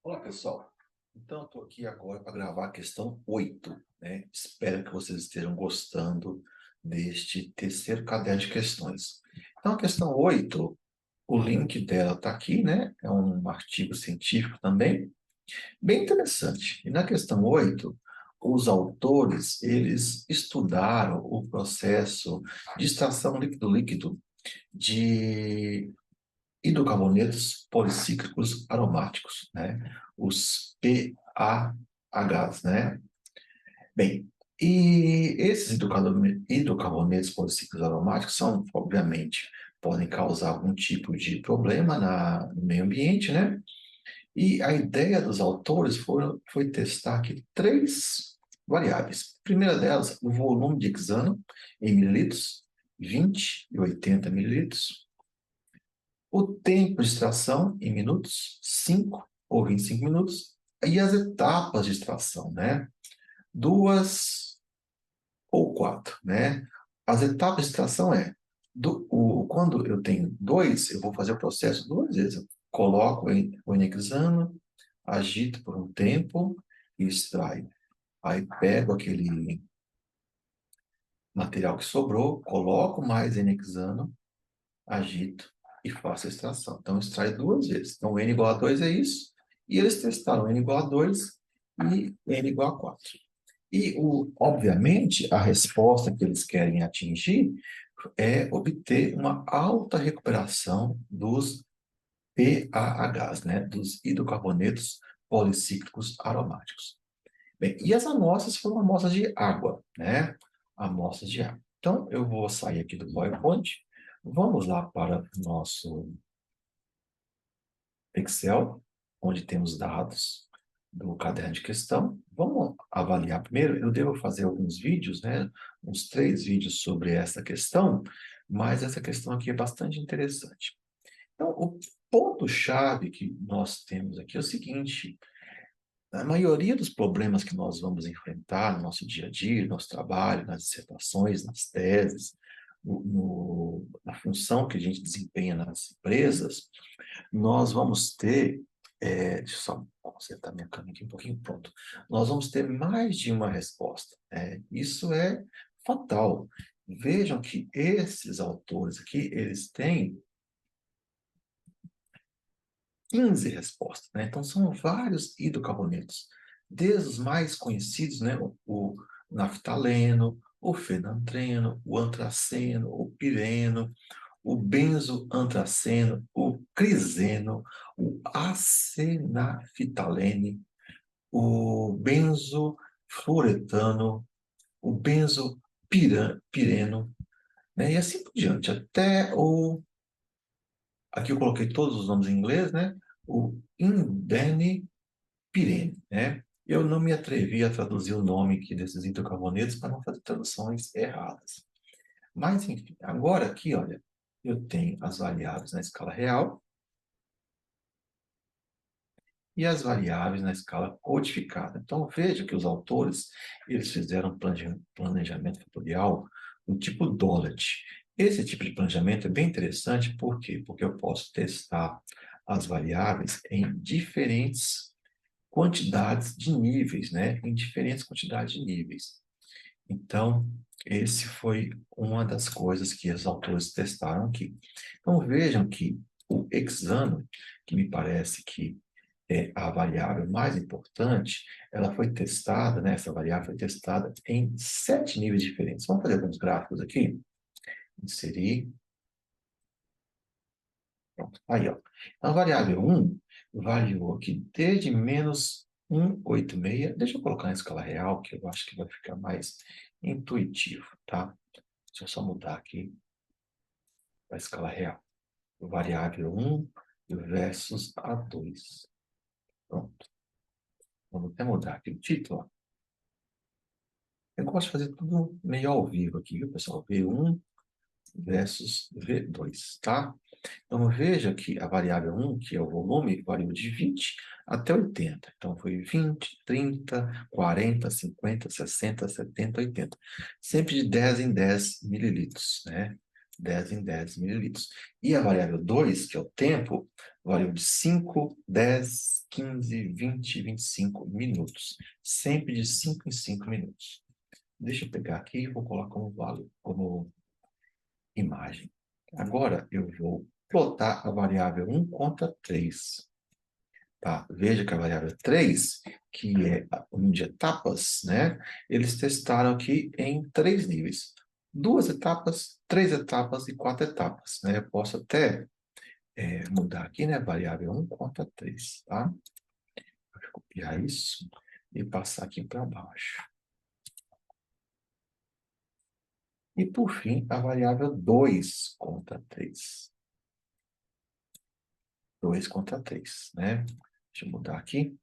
Olá, pessoal. Então, estou aqui agora para gravar a questão 8, né? Espero que vocês estejam gostando deste terceiro caderno de questões. Então, a questão 8, o link dela está aqui, né? É um artigo científico também, bem interessante. E na questão 8, os autores, eles estudaram o processo de extração líquido-líquido de hidrocarbonetos policíclicos aromáticos, né? Os PAHs, né? Bem, e esses hidrocarbonetos policíclicos aromáticos são, obviamente, podem causar algum tipo de problema no meio ambiente, né? E a ideia dos autores foi testar aqui três variáveis. A primeira delas, o volume de hexano em mililitros, 20 e 80 mililitros. O tempo de extração em minutos, 5 ou 25 minutos, e as etapas de extração, né? Duas ou quatro, né? As etapas de extração quando eu tenho dois, eu vou fazer o processo duas vezes. Eu coloco o hexano, agito por um tempo e extraio. Aí pego aquele material que sobrou, coloco mais hexano, agito e faço a extração. Então, extrai duas vezes. Então, N igual a 2 é isso. E eles testaram N igual a 2 e N igual a 4. E, obviamente, a resposta que eles querem atingir é obter uma alta recuperação dos PAHs, né? Dos hidrocarbonetos policíclicos aromáticos. Bem, e as amostras foram amostras de água, né? Amostras de água. Então, eu vou sair aqui do PowerPoint. Vamos lá para o nosso Excel, onde temos dados do caderno de questão. Vamos avaliar primeiro. Eu devo fazer alguns vídeos, né? Uns 3 vídeos sobre essa questão, mas essa questão aqui é bastante interessante. Então, o ponto-chave que nós temos aqui é o seguinte: a maioria dos problemas que nós vamos enfrentar no nosso dia a dia, no nosso trabalho, nas dissertações, nas teses, na função que a gente desempenha nas empresas, nós vamos ter, deixa eu só consertar minha câmera aqui um pouquinho, pronto. Nós vamos ter mais de uma resposta. Isso é fatal. Vejam que esses autores aqui, eles têm 15 respostas, né? Então, são vários hidrocarbonetos, desde os mais conhecidos, né? O naftaleno, o fenantreno, o antraceno, o pireno, o benzoantraceno, o criseno, o acenaftalene, o benzofluoretano, o benzopireno, né? E assim por diante, até o... Aqui eu coloquei todos os nomes em inglês, né? O indene pirene, né? Eu não me atrevi a traduzir o nome aqui desses hidrocarbonetos para não fazer traduções erradas. Mas, enfim, agora aqui, olha, eu tenho as variáveis na escala real e as variáveis na escala codificada. Então, veja que os autores, eles fizeram planejamento fatorial do tipo Dodge. Esse tipo de planejamento é bem interessante, por quê? Porque eu posso testar as variáveis em diferentes quantidades de níveis, né? Em diferentes quantidades de níveis. Então, esse foi uma das coisas que os autores testaram aqui. Então, vejam que o hexano, que me parece que é a variável mais importante, ela foi testada, né? Essa variável foi testada em 7 níveis diferentes. Vamos fazer alguns gráficos aqui? Inserir. Pronto. Aí, ó. A variável 1 variou aqui desde menos 186. Deixa eu colocar na escala real, que eu acho que vai ficar mais intuitivo, tá? Deixa eu só mudar aqui para a escala real. Variável 1 versus a 2. Pronto. Vamos até mudar aqui o título, ó. Eu gosto de fazer tudo meio ao vivo aqui, viu, pessoal? V1 versus V2, tá? Então, veja que a variável 1, que é o volume, variou de 20 até 80. Então, foi 20, 30, 40, 50, 60, 70, 80. Sempre de 10 em 10 mililitros, né? 10 em 10 mililitros. E a variável 2, que é o tempo, varia de 5, 10, 15, 20, 25 minutos. Sempre de 5 em 5 minutos. Deixa eu pegar aqui e vou colocar como valor, como imagem. Agora eu vou plotar a variável 1 contra 3. Tá? Veja que a variável 3, que é o número de etapas, né? Eles testaram aqui em 3 níveis. 2 etapas, 3 etapas e 4 etapas, né? Eu posso até mudar aqui, né? Variável 1 contra 3, tá? Vou copiar isso e passar aqui para baixo. E, por fim, a variável 2 contra 3. 2 contra 3, né? Deixa eu mudar aqui.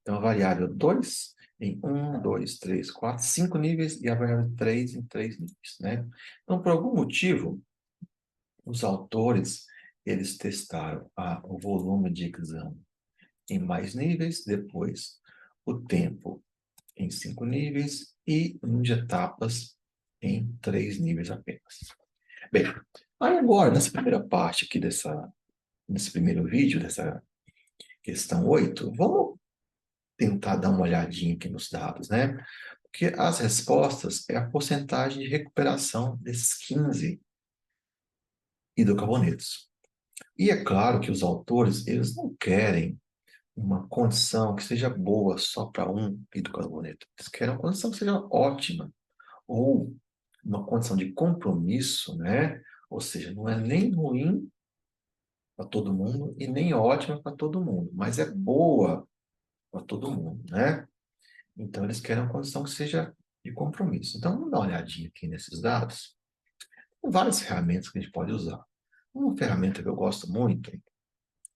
Então, a variável 2 em 1, 2, 3, 4, 5 níveis e a variável 3 em 3 níveis, né? Então, por algum motivo, os autores, eles testaram o volume de exame em mais níveis, depois o tempo em 5 níveis e o número de etapas em 3 níveis apenas. Bem, aí agora, nessa primeira parte aqui nesse primeiro vídeo, dessa questão 8, vamos tentar dar uma olhadinha aqui nos dados, né? Porque as respostas é a porcentagem de recuperação desses 15 hidrocarbonetos. E é claro que os autores, eles não querem uma condição que seja boa só para um hidrocarboneto. Eles querem uma condição que seja ótima, ou uma condição de compromisso, né? Ou seja, não é nem ruim para todo mundo e nem ótima para todo mundo, mas é boa para todo mundo, né? Então, eles querem uma condição que seja de compromisso. Então, vamos dar uma olhadinha aqui nesses dados. Tem várias ferramentas que a gente pode usar. Uma ferramenta que eu gosto muito,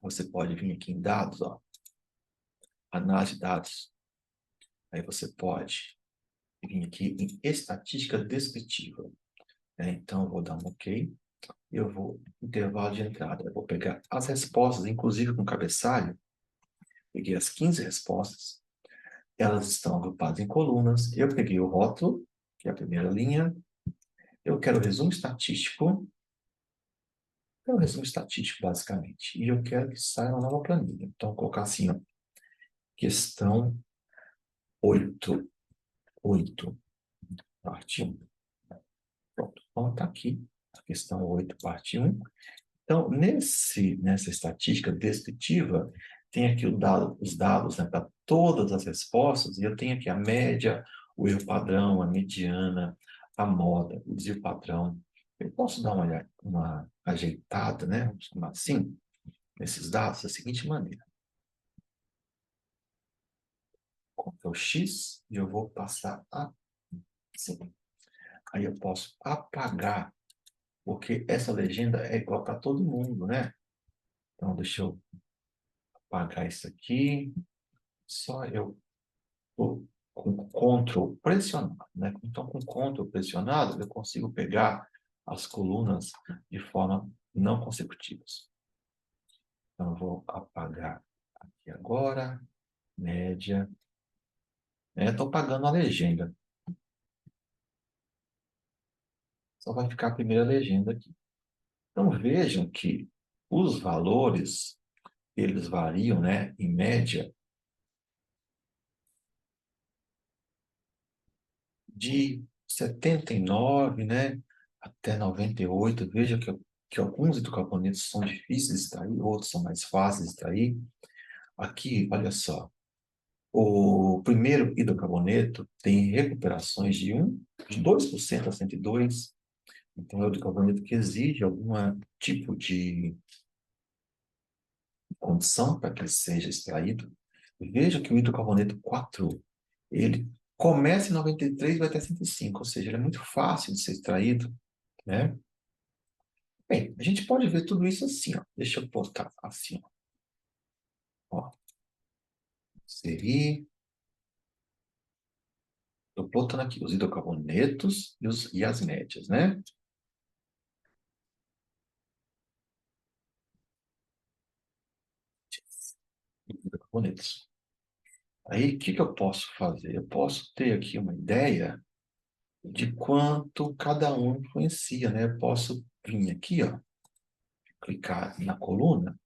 você pode vir aqui em dados, ó, análise de dados. Aí você pode vir aqui em estatística descritiva. Então, eu vou dar um OK. Eu vou, intervalo de entrada. Eu vou pegar as respostas, inclusive com cabeçalho. Peguei as 15 respostas. Elas estão agrupadas em colunas. Eu peguei o rótulo, que é a primeira linha. Eu quero o resumo estatístico. É um resumo estatístico, basicamente. E eu quero que saia uma nova planilha. Então, vou colocar assim, ó, questão 8, 8, parte 1. Pronto. Então, está aqui a questão 8, parte 1. Então, nessa estatística descritiva, tem aqui os dados, né, para todas as respostas, e eu tenho aqui a média, o erro padrão, a mediana, a moda, o desvio padrão. Eu posso dar uma ajeitada, né, vamos chamar assim, nesses dados da seguinte maneira. Ctrl X e eu vou passar assim. Aí eu posso apagar, porque essa legenda é igual para todo mundo, né? Então, deixa eu apagar isso aqui. Só eu tô com Ctrl pressionado, né? Então, com Ctrl pressionado, eu consigo pegar as colunas de forma não consecutivas. Então, eu vou apagar aqui agora, média. Estou apagando a legenda. Só vai ficar a primeira legenda aqui. Então, vejam que os valores, eles variam, né, em média, de 79, né, até 98. Veja que alguns hidrocarbonetos são difíceis de extrair, outros são mais fáceis de extrair. Aqui, olha só, o primeiro hidrocarboneto tem recuperações de 2% a 102. Então, é um hidrocarboneto que exige algum tipo de condição para que ele seja extraído. Veja que o hidrocarboneto 4, ele começa em 93 e vai até 105, ou seja, ele é muito fácil de ser extraído, né? Bem, a gente pode ver tudo isso assim, ó. Deixa eu botar assim, ó. Inserir. Estou botando aqui os hidrocarbonetos e as médias, né? Hidrocarbonetos. Aí, o que eu posso fazer? Eu posso ter aqui uma ideia de quanto cada um influencia, né? Eu posso vir aqui, ó, clicar na coluna,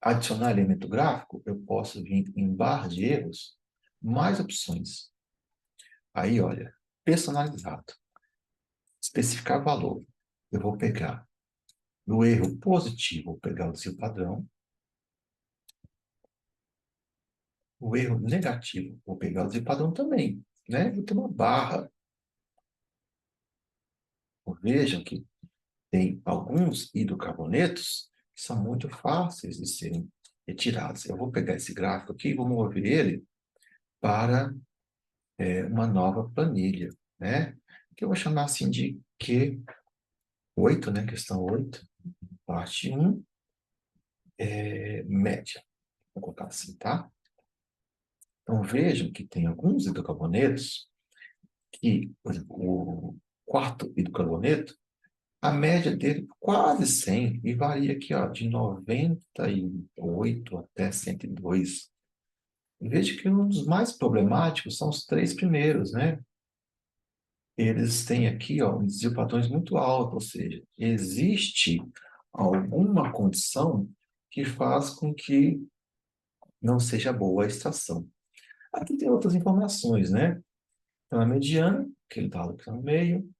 adicionar elemento gráfico, eu posso vir em barra de erros, mais opções. Aí, olha, personalizado, especificar valor. Eu vou pegar no erro positivo, vou pegar o seu padrão. O erro negativo, vou pegar o seu padrão também, né? Vou ter uma barra. Vejam que tem alguns hidrocarbonetos que são muito fáceis de serem retirados. Eu vou pegar esse gráfico aqui e vou mover ele para uma nova planilha, né? Que eu vou chamar assim de Q8, né? Questão 8, parte 1, média. Vou colocar assim, tá? Então vejam que tem alguns hidrocarbonetos que, por exemplo, o quarto hidrocarboneto, a média dele é quase 100 e varia aqui, ó, de 98 até 102. E veja que um dos mais problemáticos são os três primeiros, né? Eles têm aqui, ó, um desvio padrões muito alto, ou seja, existe alguma condição que faz com que não seja boa a extração. Aqui tem outras informações, né? Então, a mediana, aquele dado que está no meio,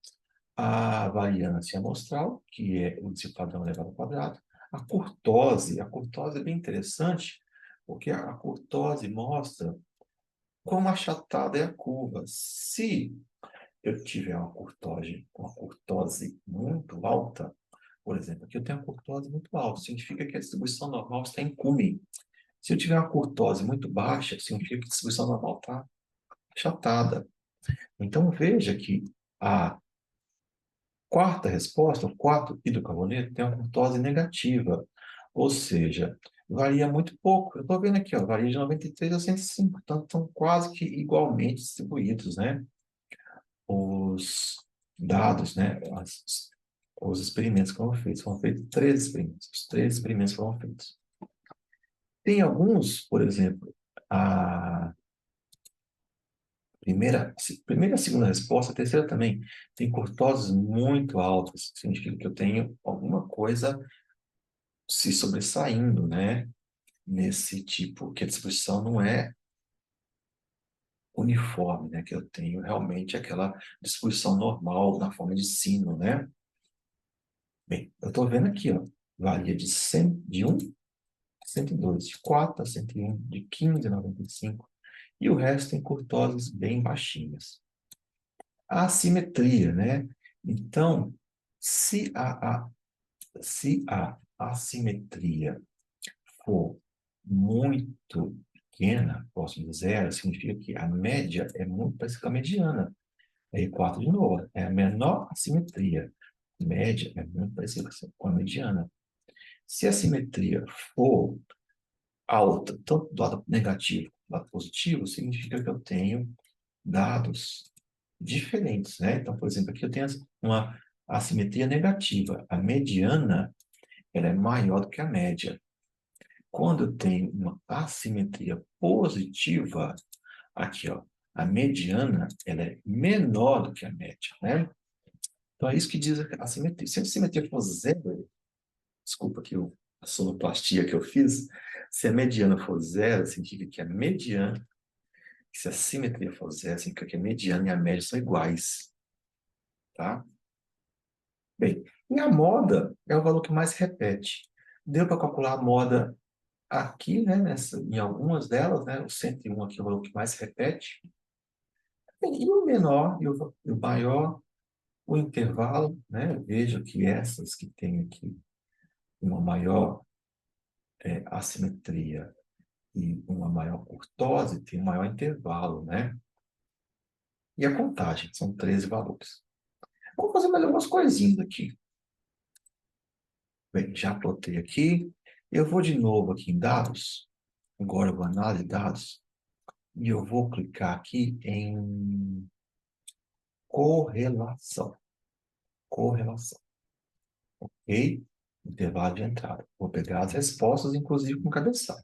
a variância amostral, que é o índice padrão elevado ao quadrado, a curtose é bem interessante, porque a curtose mostra quão achatada é a curva. Se eu tiver uma curtose muito alta, por exemplo, aqui eu tenho uma curtose muito alta, significa que a distribuição normal está em cume. Se eu tiver uma curtose muito baixa, significa que a distribuição normal está achatada. Então veja que a quarta resposta, o quarto hidrocarboneto, tem uma curtose negativa, ou seja, varia muito pouco. Eu estou vendo aqui, ó, varia de 93 a 105, portanto, estão quase que igualmente distribuídos, né? Os dados, né? Os experimentos que foram feitos 13 experimentos. Os 13 experimentos foram feitos. Tem alguns, por exemplo, a primeira e a segunda resposta, a terceira também, tem curtoses muito altas, significa que eu tenho alguma coisa se sobressaindo, né? Nesse tipo, que a distribuição não é uniforme, né? Que eu tenho realmente aquela distribuição normal na forma de sino, né? Bem, eu estou vendo aqui, ó, varia de 1 a 102, de 4 a 101, de 15 a 95, e o resto tem curtoses bem baixinhas. A assimetria, né? Então, se a assimetria for muito pequena, próximo de zero, significa que a média é muito parecida com a mediana. Aí, 4 de novo, é a menor assimetria. Média é muito parecida com a mediana. Se a simetria for alta, tanto do lado negativo quanto do lado positivo, significa que eu tenho dados diferentes, né? Então, por exemplo, aqui eu tenho uma assimetria negativa. A mediana, ela é maior do que a média. Quando eu tenho uma assimetria positiva, aqui, ó, a mediana, ela é menor do que a média, né? Então, é isso que diz a assimetria. Se a assimetria for zero, desculpa aqui a sonoplastia que eu fiz, se a mediana for zero, significa que a mediana, se a simetria for zero, significa que a mediana e a média são iguais, tá? Bem, e a moda é o valor que mais repete. Deu para calcular a moda aqui, né, em algumas delas, né, o 101 aqui é o valor que mais repete. E o menor e o maior, o intervalo, né, veja que essas que tem aqui uma maior assimetria e uma maior curtose, tem um maior intervalo, né? E a contagem, são 13 valores. Vamos fazer mais algumas coisinhas aqui. Bem, já plotei aqui. Eu vou de novo aqui em dados. Agora eu vou análise de dados. E eu vou clicar aqui em correlação. Correlação. Ok? Intervalo de entrada. Vou pegar as respostas, inclusive com cabeçalho.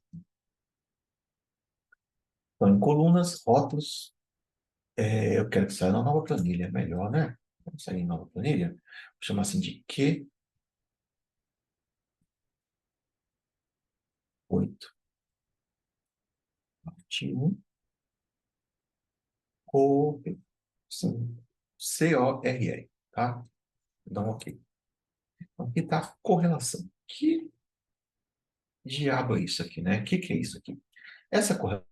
Então, em colunas, rótulos, Eu quero que saia na nova planilha, é melhor, né? Vamos sair em nova planilha. Vou chamar assim de Q8. Parte 1, correção. C-O-R-E, tá? Então, ok. Então, aqui está correlação. Que diabo é isso aqui, né? O que é isso aqui? Essa correlação